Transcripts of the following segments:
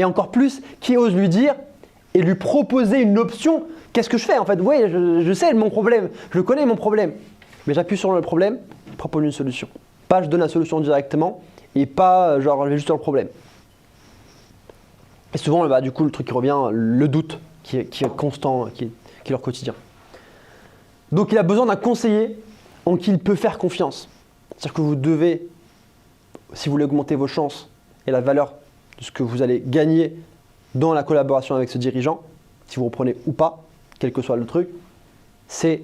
Et encore plus, qui ose lui dire et lui proposer une option. Qu'est-ce que je fais en fait? Oui, je sais mon problème, je connais mon problème. Mais j'appuie sur le problème, je propose une solution. Pas je donne la solution directement et pas genre j'ai juste sur le problème. Et souvent, du coup, le truc qui revient, le doute qui est constant, qui est leur quotidien. Donc il a besoin d'un conseiller en qui il peut faire confiance. C'est-à-dire que vous devez, si vous voulez augmenter vos chances et la valeur de ce que vous allez gagner dans la collaboration avec ce dirigeant, si vous reprenez ou pas, quel que soit le truc, c'est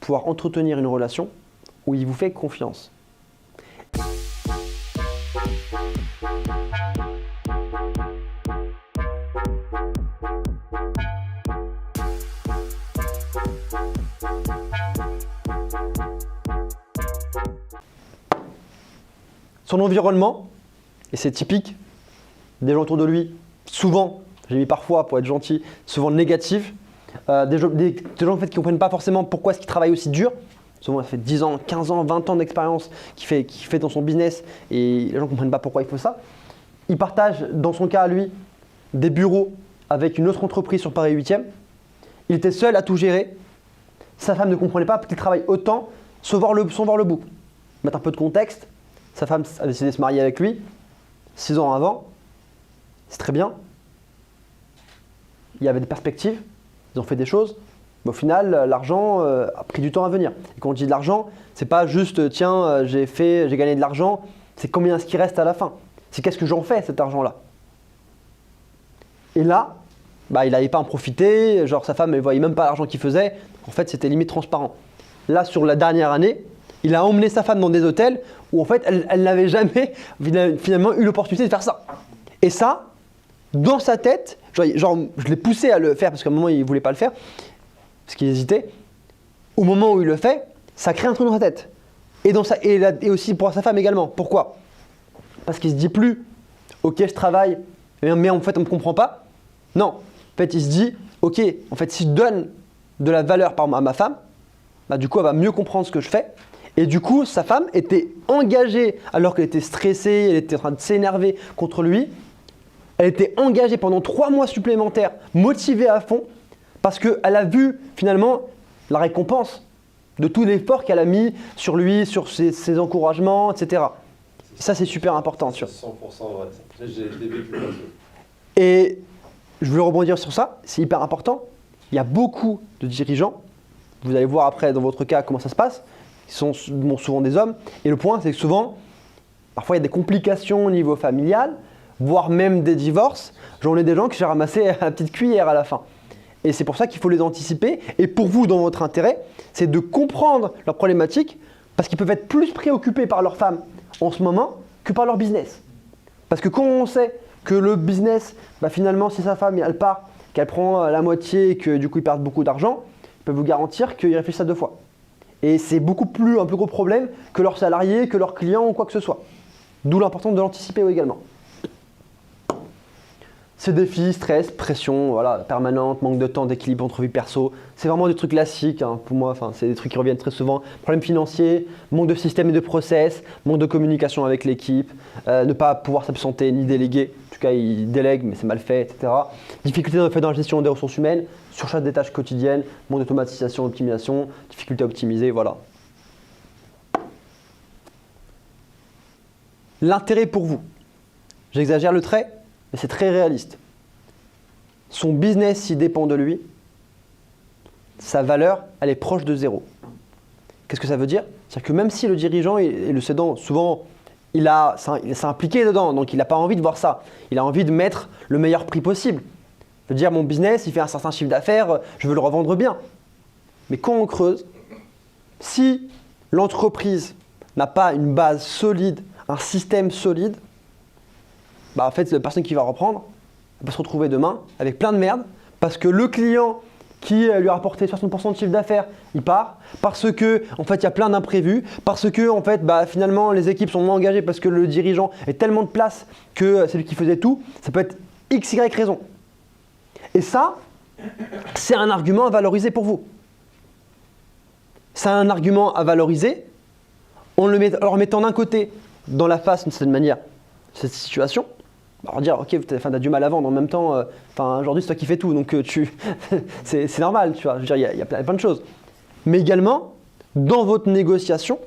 pouvoir entretenir une relation où il vous fait confiance. Son environnement, et c'est typique, des gens autour de lui, souvent, j'ai mis parfois pour être gentil, souvent négatifs, des gens en fait, qui ne comprennent pas forcément pourquoi est-ce qu'il travaille aussi dur. Souvent, ça fait 10 ans, 15 ans, 20 ans d'expérience qu'il fait dans son business et les gens ne comprennent pas pourquoi il faut ça. Il partage, dans son cas à lui, des bureaux avec une autre entreprise sur Paris 8e. Il était seul à tout gérer. Sa femme ne comprenait pas qu'il travaille autant sans voir le bout. Mettre un peu de contexte. Sa femme a décidé de se marier avec lui 6 ans avant. C'est très bien. Il y avait des perspectives. Ils ont fait des choses. Mais au final, l'argent a pris du temps à venir. Et quand on dit de l'argent, c'est pas juste tiens, j'ai gagné de l'argent. C'est combien est-ce qu'il reste à la fin. C'est qu'est-ce que j'en fais cet argent-là. Et là, il n'allait pas en profiter. Genre sa femme, elle ne voyait même pas l'argent qu'il faisait. En fait, c'était limite transparent. Là, sur la dernière année, il a emmené sa femme dans des hôtels où en fait, elle n'avait jamais finalement eu l'opportunité de faire ça. Et ça, dans sa tête, genre je l'ai poussé à le faire parce qu'à un moment, il ne voulait pas le faire, parce qu'il hésitait. Au moment où il le fait, ça crée un truc dans sa tête. Et aussi pour sa femme également. Pourquoi? Parce qu'il ne se dit plus, ok, je travaille, mais en fait, on ne me comprend pas. Non, en fait, il se dit, ok, en fait, si je donne de la valeur à ma femme, du coup, elle va mieux comprendre ce que je fais. Et du coup, sa femme était engagée, alors qu'elle était stressée, elle était en train de s'énerver contre lui. Elle était engagée pendant 3 mois supplémentaires, motivée à fond, parce qu'elle a vu finalement la récompense de tout l'effort qu'elle a mis sur lui, sur ses encouragements, etc. Et ça, c'est super important. C'est 100% vrai. Je l'ai vécu comme ça. Et je voulais rebondir sur ça, c'est hyper important. Il y a beaucoup de dirigeants, vous allez voir après dans votre cas comment ça se passe, qui sont souvent des hommes. Et le point, c'est que souvent, parfois il y a des complications au niveau familial, voire même des divorces. J'en ai des gens que j'ai ramassés à la petite cuillère à la fin. Et c'est pour ça qu'il faut les anticiper. Et pour vous, dans votre intérêt, c'est de comprendre leurs problématiques parce qu'ils peuvent être plus préoccupés par leur femme en ce moment que par leur business. Parce que quand on sait que le business, finalement, si sa femme elle part, qu'elle prend la moitié et que du coup ils perdent beaucoup d'argent, je peux vous garantir qu'ils réfléchissent à 2 fois. Et c'est un plus gros problème que leurs salariés, que leurs clients ou quoi que ce soit. D'où l'importance de l'anticiper également. Ces défis, stress, pression, voilà, permanente, manque de temps, d'équilibre entre vie perso, c'est vraiment des trucs classiques pour moi, c'est des trucs qui reviennent très souvent. Problèmes financiers, manque de système et de process, manque de communication avec l'équipe, ne pas pouvoir s'absenter ni déléguer, en tout cas ils délèguent mais c'est mal fait, etc. Difficultés dans la gestion des ressources humaines, surcharge des tâches quotidiennes, manque d'automatisation, d'optimisation, difficulté à optimiser, voilà. L'intérêt pour vous, j'exagère le trait, mais c'est très réaliste. Son business, s'il dépend de lui, sa valeur, elle est proche de 0. Qu'est-ce que ça veut dire? C'est-à-dire que même si le dirigeant et le cédant, souvent, il s'est impliqué dedans, donc il n'a pas envie de voir ça. Il a envie de mettre le meilleur prix possible. De dire mon business, il fait un certain chiffre d'affaires, je veux le revendre bien. Mais quand on creuse, si l'entreprise n'a pas une base solide, un système solide, en fait, la personne qui va reprendre va se retrouver demain avec plein de merde parce que le client qui lui a rapporté 60% de chiffre d'affaires, il part parce que en fait, il y a plein d'imprévus, parce que en fait, finalement, les équipes sont moins engagées parce que le dirigeant est tellement de place que c'est lui qui faisait tout. Ça peut être X, Y raison. Et ça, c'est un argument à valoriser pour vous. C'est un argument à valoriser en le mettant d'un côté dans la face d'une certaine manière cette situation. Alors dire, ok, t'as du mal à vendre, en même temps, aujourd'hui c'est toi qui fais tout, donc c'est normal, tu vois. Je veux dire, il y a plein de choses. Mais également, dans votre négociation,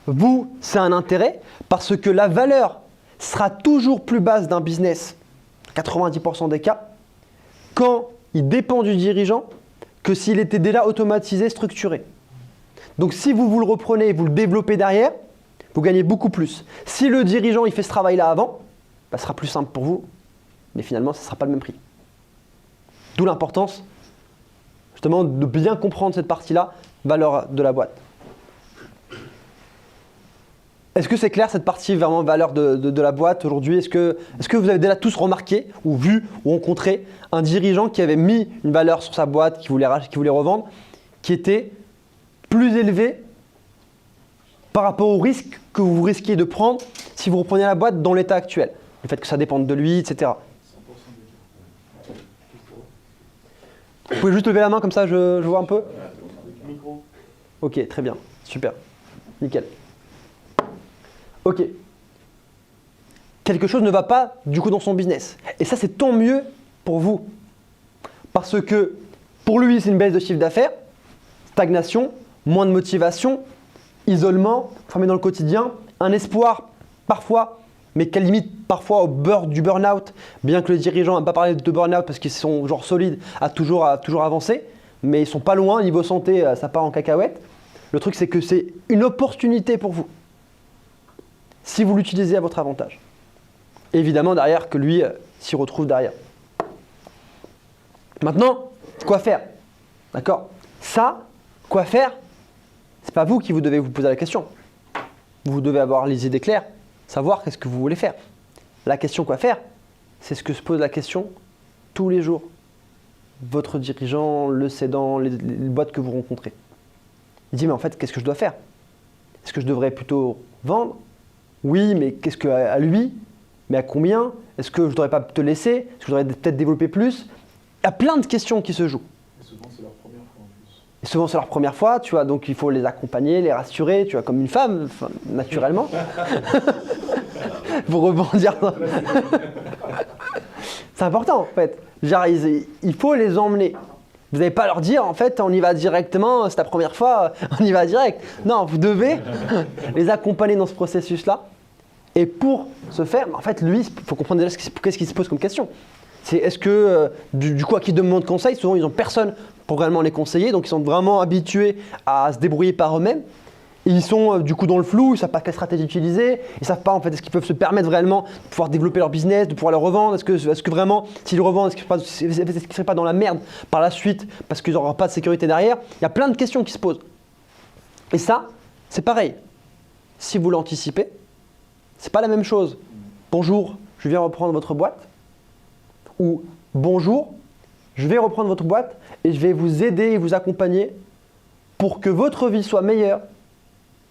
vous, c'est un intérêt parce que la valeur sera toujours plus basse d'un business, 90% des cas, quand il dépend du dirigeant que s'il était déjà automatisé, structuré. Donc si vous le reprenez et vous le développez derrière, vous gagnez beaucoup plus. Si le dirigeant il fait ce travail-là avant, ce sera plus simple pour vous, mais finalement, ce ne sera pas le même prix. D'où l'importance, justement, de bien comprendre cette partie-là, valeur de la boîte. Est-ce que c'est clair, cette partie vraiment valeur de la boîte aujourd'hui? Est-ce que vous avez déjà tous remarqué, ou vu, ou rencontré un dirigeant qui avait mis une valeur sur sa boîte, qui voulait revendre, qui était plus élevée par rapport au risque que vous risquiez de prendre si vous repreniez la boîte dans l'état actuel? Le fait que ça dépende de lui, etc. Vous pouvez juste lever la main comme ça, je vois un peu. Ok, très bien, super, nickel. Ok. Quelque chose ne va pas du coup dans son business. Et ça, c'est tant mieux pour vous. Parce que pour lui, c'est une baisse de chiffre d'affaires, stagnation, moins de motivation, isolement, enfermé dans le quotidien, un espoir parfois, mais qu'elle limite parfois du burn-out, bien que le dirigeant n'a pas parlé de burn-out parce qu'ils sont genre solides, à toujours avancer, mais ils sont pas loin, niveau santé, ça part en cacahuète. Le truc, c'est que c'est une opportunité pour vous, si vous l'utilisez à votre avantage. Évidemment, derrière, que lui s'y retrouve derrière. Maintenant, quoi faire? D'accord? Ça, quoi faire? C'est pas vous qui vous devez vous poser la question. Vous devez avoir les idées claires, savoir qu'est-ce que vous voulez faire. La question quoi faire, c'est ce que se pose la question tous les jours. Votre dirigeant, le cédant, les boîtes que vous rencontrez. Il dit mais en fait qu'est-ce que je dois faire? Est-ce que je devrais plutôt vendre? Oui, mais qu'est-ce que à lui? Mais à combien? Est-ce que je ne devrais pas te laisser? Est-ce que je devrais peut-être développer plus? Il y a plein de questions qui se jouent. Et souvent c'est leur première fois en plus. Et souvent c'est leur première fois, tu vois, donc il faut les accompagner, les rassurer, tu vois, comme une femme, naturellement. Pour rebondir. C'est important en fait. Genre, il faut les emmener. Vous n'allez pas leur dire en fait on y va directement, c'est ta première fois, on y va direct. Non, vous devez les accompagner dans ce processus-là. Et pour ce faire, en fait, lui, il faut comprendre déjà qu'est-ce qui se pose comme question. C'est est-ce que, du coup, à qui demande conseil, souvent ils n'ont personne pour réellement les conseiller, donc ils sont vraiment habitués à se débrouiller par eux-mêmes. Et ils sont du coup dans le flou, ils ne savent pas quelle stratégie utiliser, ils ne savent pas en fait est-ce qu'ils peuvent se permettre vraiment de pouvoir développer leur business, de pouvoir le revendre, est-ce que vraiment s'ils le revendent, est-ce qu'ils ne seraient pas dans la merde par la suite parce qu'ils n'auront pas de sécurité derrière. Il y a plein de questions qui se posent. Et ça, c'est pareil. Si vous l'anticipez, c'est pas la même chose. Bonjour, je viens reprendre votre boîte. Ou bonjour, je vais reprendre votre boîte et je vais vous aider et vous accompagner pour que votre vie soit meilleure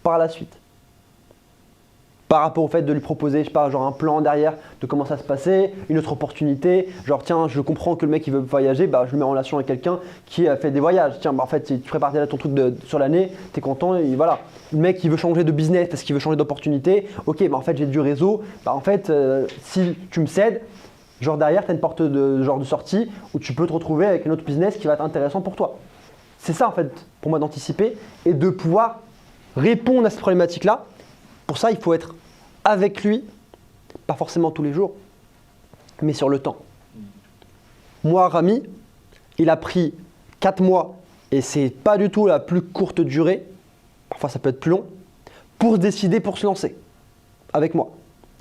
par la suite. Par rapport au fait de lui proposer, je sais pas, genre un plan derrière de comment ça se passait, une autre opportunité, genre tiens, je comprends que le mec il veut voyager, je le mets en relation avec quelqu'un qui a fait des voyages. Tiens, en fait, si tu prépares déjà ton truc sur l'année, tu es content et voilà. Le mec il veut changer de business parce qu'il veut changer d'opportunité, ok, en fait j'ai du réseau, en fait si tu me cèdes, genre derrière tu as une porte de sortie où tu peux te retrouver avec un autre business qui va être intéressant pour toi. C'est ça en fait pour moi d'anticiper et de pouvoir répondre à cette problématique-là. Pour ça, il faut être avec lui, pas forcément tous les jours, mais sur le temps. Moi, Rami, il a pris 4 mois, et c'est pas du tout la plus courte durée, parfois ça peut être plus long, pour se décider pour se lancer avec moi.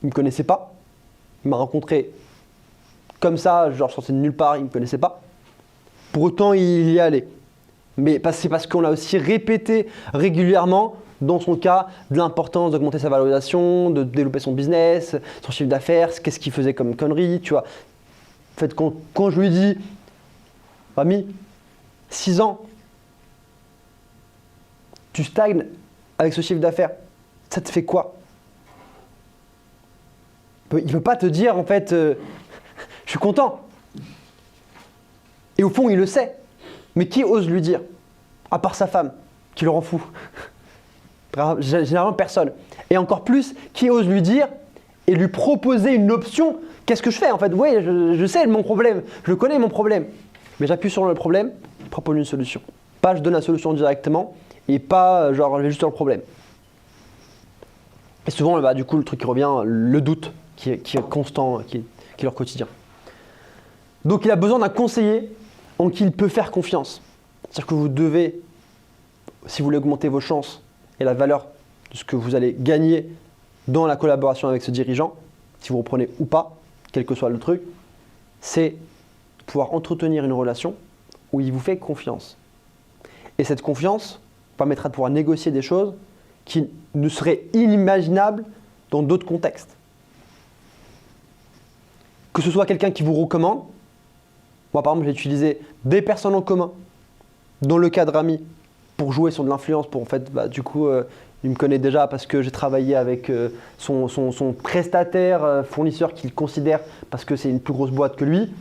Il ne me connaissait pas, il m'a rencontré comme ça, genre sorti de nulle part, il ne me connaissait pas. Pour autant, il y est allé. Mais c'est parce qu'on l'a aussi répété régulièrement, dans son cas, de l'importance d'augmenter sa valorisation, de développer son business, son chiffre d'affaires, qu'est-ce qu'il faisait comme connerie, tu vois. En fait, quand je lui dis, Rami, 6 ans, tu stagnes avec ce chiffre d'affaires, ça te fait quoi? Il ne peut pas te dire, en fait, je suis content. Et au fond, il le sait. Mais qui ose lui dire? À part sa femme, qui le rend fou. Généralement, personne. Et encore plus, qui ose lui dire et lui proposer une option qu'est-ce que je fais en fait? Oui, je sais mon problème, je connais mon problème. Mais j'appuie sur le problème, je propose une solution. Pas je donne la solution directement et pas genre je vais juste sur le problème. Et souvent, bah, du coup, le truc qui revient, le doute qui est constant, qui est leur quotidien. Donc il a besoin d'un conseiller en qui il peut faire confiance. C'est-à-dire que vous devez, si vous voulez augmenter vos chances et la valeur de ce que vous allez gagner dans la collaboration avec ce dirigeant, si vous reprenez ou pas, quel que soit le truc, c'est pouvoir entretenir une relation où il vous fait confiance. Et cette confiance permettra de pouvoir négocier des choses qui ne seraient inimaginables dans d'autres contextes. Que ce soit quelqu'un qui vous recommande, moi par exemple j'ai utilisé des personnes en commun dans le cadre ami pour jouer sur de l'influence, pour en fait, du coup, il me connaît déjà parce que j'ai travaillé avec son prestataire, fournisseur qu'il considère parce que c'est une plus grosse boîte que lui.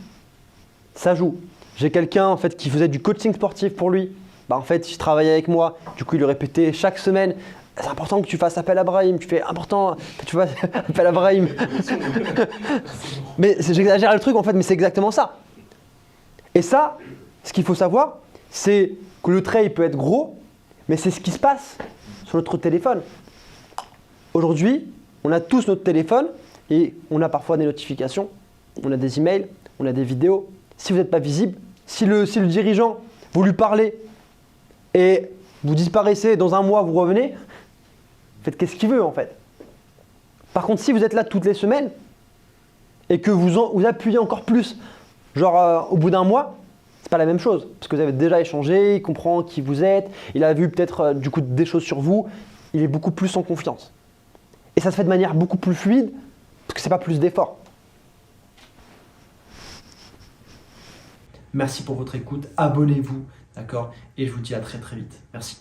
Ça joue. J'ai quelqu'un en fait qui faisait du coaching sportif pour lui. En fait, il travaillait avec moi. Du coup, il le répétait chaque semaine. C'est important que tu fasses appel à Brahim. Tu fais important que tu fasses appel à Brahim. Mais j'exagère le truc en fait, mais c'est exactement ça. Et ça, ce qu'il faut savoir, c'est que le trait il peut être gros, mais c'est ce qui se passe sur notre téléphone. Aujourd'hui, on a tous notre téléphone et on a parfois des notifications, on a des emails, on a des vidéos. Si vous n'êtes pas visible, si le dirigeant, vous lui parlez et vous disparaissez, dans un mois vous revenez, faites qu'est-ce qu'il veut en fait. Par contre, si vous êtes là toutes les semaines et que vous appuyez encore plus, genre au bout d'un mois, c'est pas la même chose. Parce que vous avez déjà échangé, il comprend qui vous êtes, il a vu peut-être du coup des choses sur vous, il est beaucoup plus en confiance. Et ça se fait de manière beaucoup plus fluide parce que c'est pas plus d'effort. Merci pour votre écoute, abonnez-vous, d'accord? Et je vous dis à très très vite. Merci.